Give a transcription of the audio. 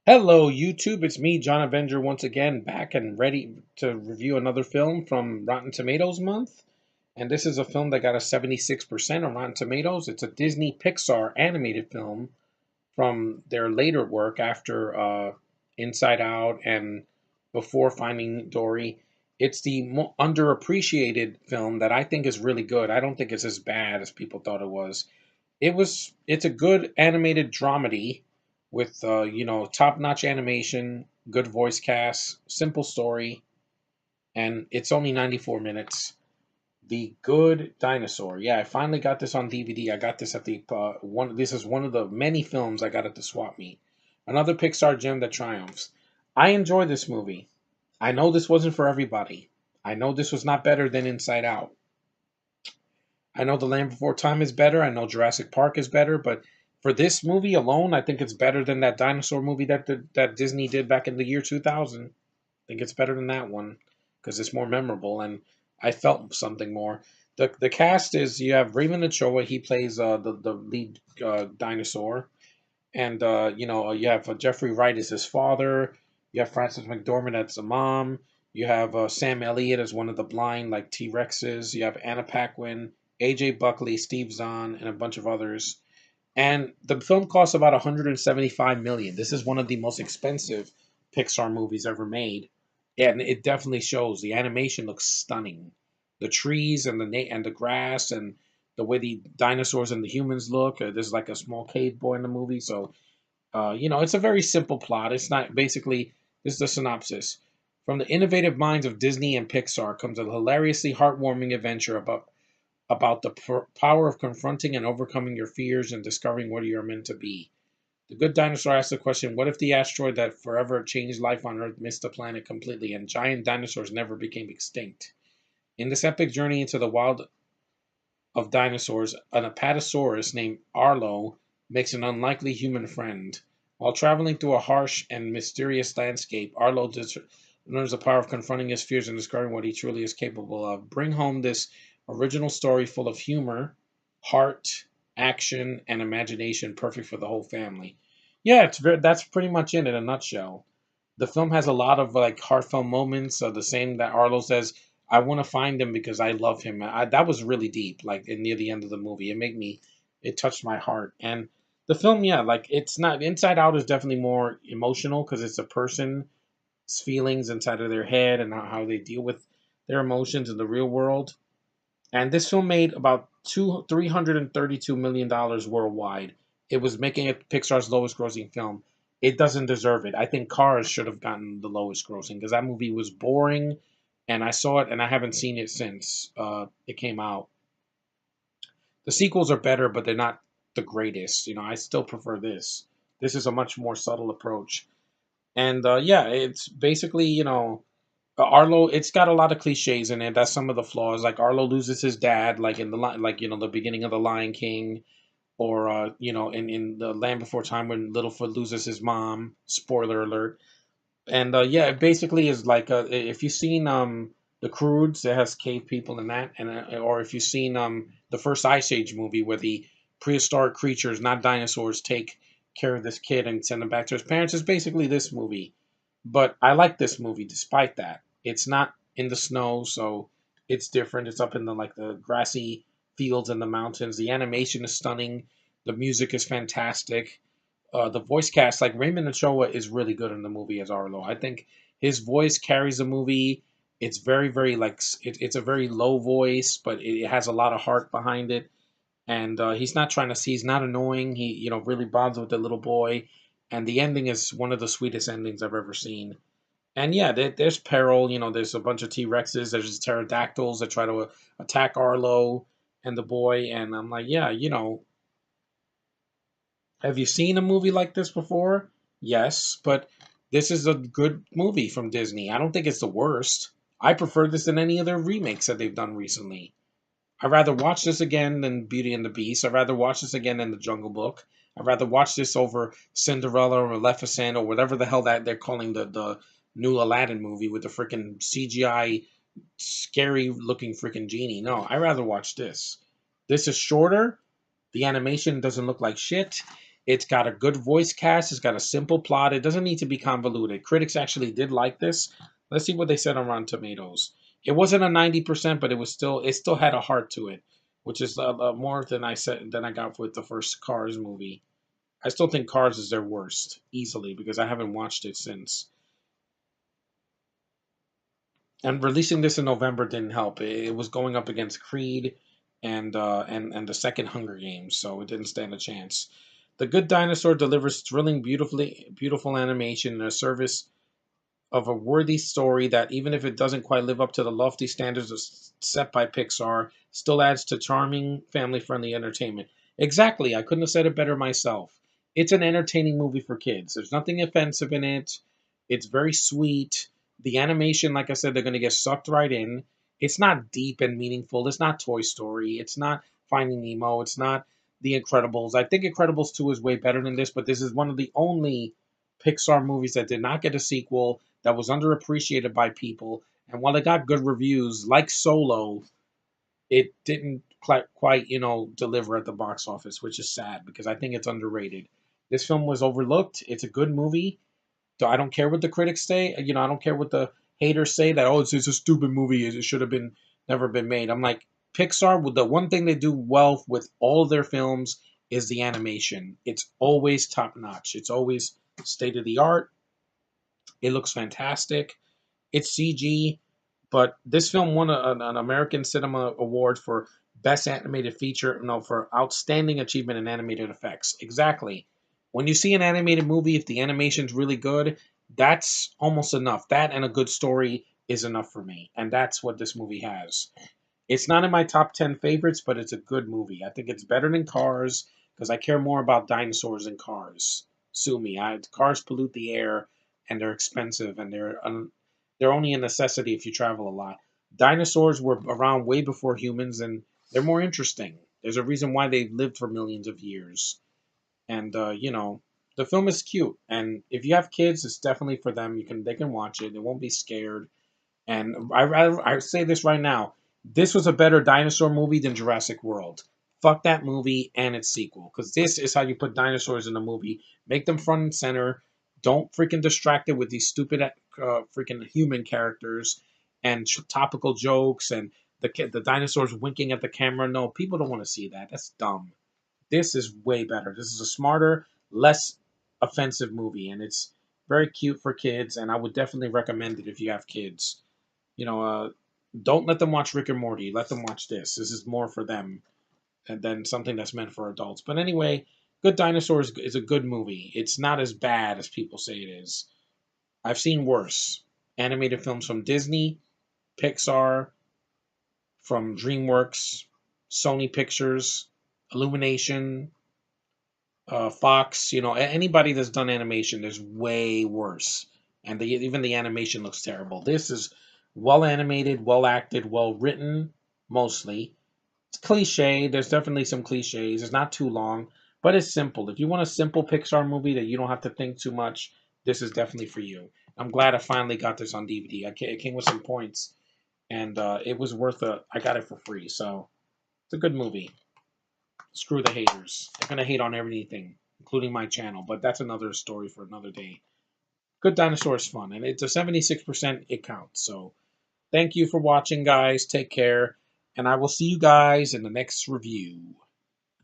Hello, YouTube. It's me, John Avenger, once again, back and ready to review another film from Rotten Tomatoes month. And this is a film that got a 76% on Rotten Tomatoes. It's a Disney Pixar animated film from their later work after Inside Out and before Finding Dory. It's the underappreciated film that I think is really good. I don't think it's as bad as people thought it was. It's a good animated dramedy with top-notch animation, good voice cast, simple story, and it's only 94 minutes. The Good Dinosaur. Yeah, I finally got this on DVD. I got this at the one. This is one of the many films I got at the swap meet. Another Pixar gem that triumphs. I enjoy this movie. I know this wasn't for everybody. I know this was not better than Inside Out. I know The Land Before Time is better. I know Jurassic Park is better, but for this movie alone, I think it's better than that dinosaur movie that Disney did back in the year 2000. I think it's better than that one because it's more memorable and I felt something more. The cast is you have Raymond Ochoa. He plays the lead dinosaur, and you have Jeffrey Wright as his father. You have Frances McDormand as the mom. You have Sam Elliott as one of the blind like T Rexes. You have Anna Paquin, AJ Buckley, Steve Zahn, and a bunch of others. And the film costs about 175 million. This is one of the most expensive Pixar movies ever made, and it definitely shows. The animation looks stunning. The trees and the grass and the way the dinosaurs and the humans look. There's like a small cave boy in the movie, so it's a very simple plot. It's not basically this is the synopsis. From the innovative minds of Disney and Pixar comes a hilariously heartwarming adventure about the power of confronting and overcoming your fears and discovering what you're meant to be. The Good Dinosaur asks the question, what if the asteroid that forever changed life on Earth missed the planet completely and giant dinosaurs never became extinct? In this epic journey into the wild of dinosaurs, an apatosaurus named Arlo makes an unlikely human friend. While traveling through a harsh and mysterious landscape, Arlo learns the power of confronting his fears and discovering what he truly is capable of. Bring home this original story full of humor, heart, action, and imagination, perfect for the whole family. Yeah, that's pretty much it in a nutshell. The film has a lot of like heartfelt moments. The same that Arlo says, "I want to find him because I love him." That was really deep. Like near the end of the movie, it touched my heart. And the film, yeah, like it's not Inside Out is definitely more emotional because it's a person's feelings inside of their head and how they deal with their emotions in the real world. And this film made about $332 million worldwide. It was making it Pixar's lowest grossing film. It doesn't deserve it. I think Cars should have gotten the lowest grossing because that movie was boring, and I saw it and I haven't seen it since it came out. The sequels are better, but they're not the greatest. I still prefer this. This is a much more subtle approach, and yeah, it's basically Arlo, it's got a lot of cliches in it. That's some of the flaws. Like Arlo loses his dad, like in the beginning of the Lion King, or in the Land Before Time when Littlefoot loses his mom. Spoiler alert. And yeah, it basically is like if you've seen the Croods, it has cave people in that, and or if you've seen the first Ice Age movie where the prehistoric creatures, not dinosaurs, take care of this kid and send him back to his parents, it's basically this movie. But I like this movie despite that. It's not in the snow, so it's different. It's up in the grassy fields and the mountains. The animation is stunning. The music is fantastic. The voice cast, like Raymond Ochoa, is really good in the movie as Arlo. I think his voice carries the movie. It's very, very it's a very low voice, but it has a lot of heart behind it. And he's not trying to see. He's not annoying. He really bonds with the little boy. And the ending is one of the sweetest endings I've ever seen. And yeah, there's peril. There's a bunch of T Rexes. There's pterodactyls that try to attack Arlo and the boy. And I'm like, yeah, have you seen a movie like this before? Yes, but this is a good movie from Disney. I don't think it's the worst. I prefer this than any other remakes that they've done recently. I'd rather watch this again than Beauty and the Beast. I'd rather watch this again than The Jungle Book. I'd rather watch this over Cinderella or Maleficent or whatever the hell that they're calling the new Aladdin movie with the freaking CGI scary looking freaking genie. No, I'd rather watch this. This is shorter. The animation doesn't look like shit. It's got a good voice cast. It's got a simple plot. It doesn't need to be convoluted. Critics actually did like this. Let's see what they said on Rotten Tomatoes. It wasn't a 90%, but it still had a heart to it, which is more than I got with the first Cars movie. I still think Cars is their worst easily because I haven't watched it since. And releasing this in November didn't help. It was going up against Creed and the second Hunger Games, so it didn't stand a chance. The Good Dinosaur delivers thrilling, beautiful animation and a service of a worthy story that, even if it doesn't quite live up to the lofty standards set by Pixar, still adds to charming, family-friendly entertainment. Exactly, I couldn't have said it better myself. It's an entertaining movie for kids. There's nothing offensive in it. It's very sweet. The animation, like I said, they're going to get sucked right in. It's not deep and meaningful. It's not Toy Story. It's not Finding Nemo. It's not The Incredibles. I think Incredibles 2 is way better than this, but this is one of the only Pixar movies that did not get a sequel, that was underappreciated by people. And while it got good reviews, like Solo, it didn't quite, deliver at the box office, which is sad because I think it's underrated. This film was overlooked. It's a good movie. So I don't care what the critics say. I don't care what the haters say that, oh, it's a stupid movie. It should have been never been made. I'm like, Pixar, the one thing they do well with all of their films is the animation. It's always top notch. It's always state of the art. It looks fantastic. It's CG, but this film won an American Cinema Award for Best Animated Feature, no, for Outstanding Achievement in Animated Effects. Exactly. When you see an animated movie, if the animation's really good, that's almost enough. That and a good story is enough for me, and that's what this movie has. It's not in my top 10 favorites, but it's a good movie. I think it's better than Cars because I care more about dinosaurs than cars. Sue me. Cars pollute the air and they're expensive and they're only a necessity if you travel a lot. Dinosaurs were around way before humans and they're more interesting. There's a reason why they've lived for millions of years. And the film is cute. And if you have kids, it's definitely for them. They can watch it. They won't be scared. And I say this right now. This was a better dinosaur movie than Jurassic World. Fuck that movie and its sequel. Because this is how you put dinosaurs in a movie. Make them front and center. Don't freaking distract it with these stupid freaking human characters and topical jokes and the dinosaurs winking at the camera. No, people don't want to see that. That's dumb. This is way better. This is a smarter, less offensive movie. And it's very cute for kids. And I would definitely recommend it if you have kids. you know, uh, don't let them watch Rick and Morty. Let them watch this. This is more for them than something that's meant for adults. But anyway, Good Dinosaurs is a good movie. It's not as bad as people say it is. I've seen worse animated films from Disney, Pixar, from DreamWorks, Sony Pictures, Illumination, Fox. Anybody that's done animation, there's way worse, and even the animation looks terrible. This is well animated, well acted, well written, mostly. It's cliche. There's definitely some cliches. It's not too long, but it's simple. If you want a simple Pixar movie that you don't have to think too much, this is definitely for you. I'm glad I finally got this on DVD. It came with some points, and it was worth it. I got it for free, so it's a good movie. Screw the haters. They're gonna hate on everything, including my channel, but that's another story for another day. Good Dinosaur is fun, and it's a 76%. It counts. So thank you for watching, guys. Take care, and I will see you guys in the next review.